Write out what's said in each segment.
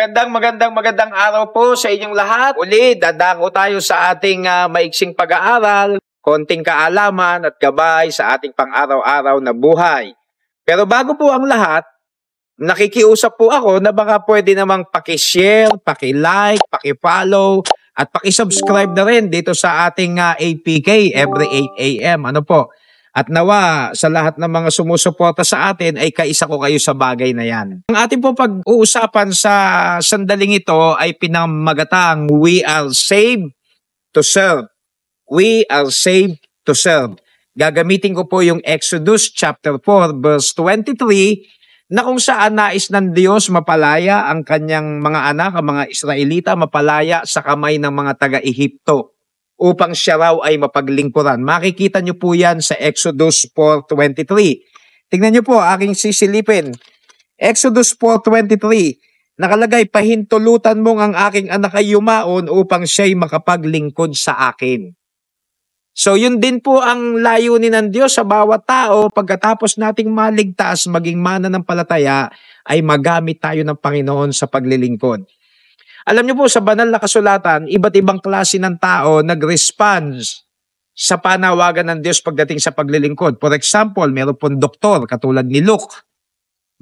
Magandang araw po sa inyong lahat. Uli, dadako tayo sa ating maiksing pag-aaral, konting kaalaman at gabay sa ating pang-araw-araw na buhay. Pero bago po ang lahat, nakikiusap po ako na baka pwede namang paki-share, paki-like, paki-follow, at paki-subscribe na rin dito sa ating APK every 8 a.m. Ano po? At nawa sa lahat ng mga sumusuporta sa atin ay kaisa ko kayo sa bagay na yan. Ang ating po pag-uusapan sa sandaling ito ay pinamagatang We Are Saved to Serve. We are saved to serve. Gagamitin ko po yung Exodus chapter 4 verse 23 na kung saan nais ng Diyos mapalaya ang kanyang mga anak, ang mga Israelita, mapalaya sa kamay ng mga taga-Ehipto upang siya raw ay mapaglingkuran. Makikita nyo po yan sa Exodus 4:23. Tingnan nyo po, aking sisilipin. Exodus 4:23, nakalagay, pahintulutan mong ang aking anak ay yumaon upang siya'y makapaglingkod sa akin. So yun din po ang layunin ng Diyos sa bawat tao. Pagkatapos nating maligtas, maging mananampalataya, ay magamit tayo ng Panginoon sa paglilingkod. Alam niyo po, sa banal na kasulatan, iba't ibang klase ng tao nag-response sa panawagan ng Diyos pagdating sa paglilingkod. For example, meron pong doktor katulad ni Luke.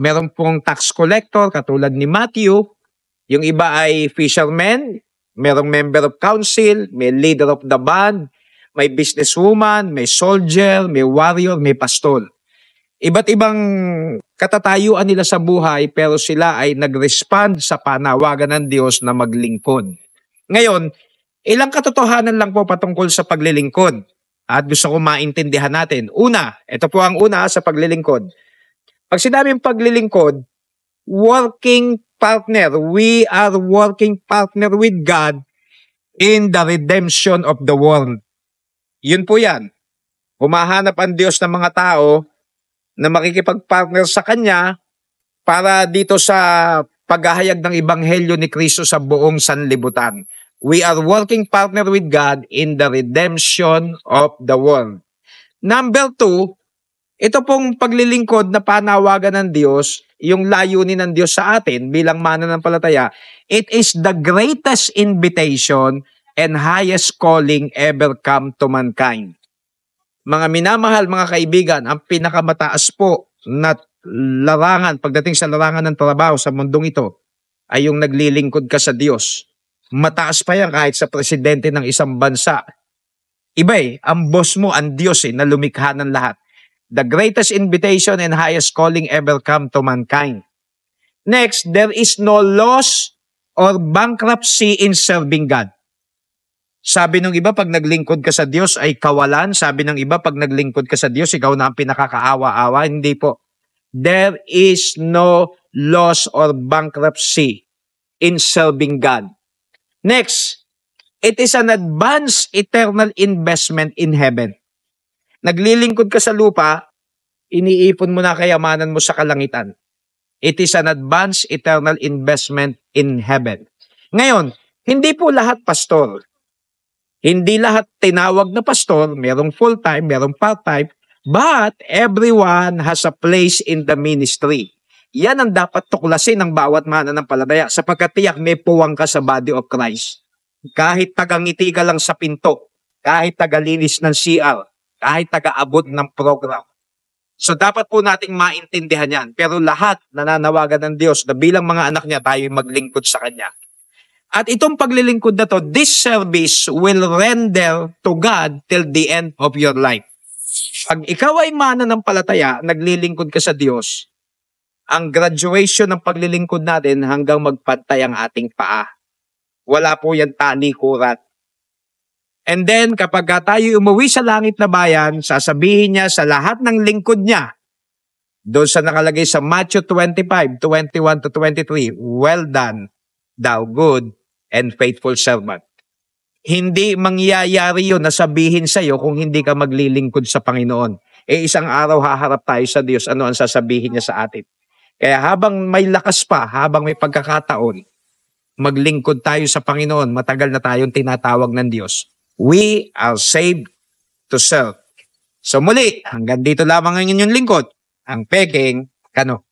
Meron pong tax collector katulad ni Matthew. Yung iba ay fisherman. Merong member of council, may leader of the band, may businesswoman, may soldier, may warrior, may pastol. Iba't ibang katatayuan nila sa buhay pero sila ay nag-respond sa panawagan ng Diyos na maglingkod. Ngayon, ilang katotohanan lang po patungkol sa paglilingkod at gusto ko maintindihan natin. Una, ito po ang una sa paglilingkod. Pag sinabing paglilingkod, working partner. We are working partner with God in the redemption of the world. Yun po yan. Humahanap ang Diyos ng mga tao na makikipag-partner sa Kanya para dito sa paghahayag ng Ebanghelyo ni Kristo sa buong sanlibutan. We are working partner with God in the redemption of the world. Number 2, ito pong paglilingkod na panawagan ng Diyos, yung layunin ng Diyos sa atin bilang mananampalataya, it is the greatest invitation and highest calling ever come to mankind. Mga minamahal, mga kaibigan, ang pinakamataas po na larangan, pagdating sa larangan ng trabaho sa mundong ito, ay yung naglilingkod ka sa Diyos. Mataas pa yan kahit sa presidente ng isang bansa. Iba ang boss mo, ang Diyos na lumikha ng lahat. The greatest invitation and highest calling ever come to mankind. Next, there is no loss or bankruptcy in serving God. Sabi ng iba, pag naglingkod ka sa Diyos ay kawalan. Sabi ng iba, pag naglingkod ka sa Diyos, ikaw na ang pinakakaawa-awa. Hindi po. There is no loss or bankruptcy in serving God. Next, it is an advanced eternal investment in heaven. Naglilingkod ka sa lupa, iniipon mo na kayamanan mo sa kalangitan. It is an advanced eternal investment in heaven. Ngayon, hindi po lahat pastor. Hindi lahat tinawag na pastor, merong full-time, merong part-time, but everyone has a place in the ministry. Yan ang dapat tuklasin ng bawat mananampalataya sapagkat tiyak may puwang ka sa body of Christ. Kahit tagangiti ka lang sa pinto, kahit tagalinis ng CR, kahit tagaabot ng program. So dapat po nating maintindihan yan. Pero lahat nananawagan ng Diyos na bilang mga anak niya tayo maglingkod sa Kanya. At itong paglilingkod na to, this service will render to God till the end of your life. Pag ikaw ay mananampalataya, naglilingkod ka sa Diyos, ang graduation ng paglilingkod natin hanggang magpantay ang ating paa. Wala po yan talikuran. And then, kapag tayo umuwi sa langit na bayan, sasabihin niya sa lahat ng lingkod niya, doon sa nakalagay sa Matthew 25:21-23, well done, thou good and faithful servant. Hindi mangyayari yun na sabihin sa'yo kung hindi ka maglilingkod sa Panginoon. Isang araw haharap tayo sa Diyos, ano ang sasabihin niya sa atin. Kaya habang may lakas pa, habang may pagkakataon, maglingkod tayo sa Panginoon, matagal na tayong tinatawag ng Diyos. We are saved to serve. So muli, hanggang dito lamang ang inyong lingkod, ang Peking Kano.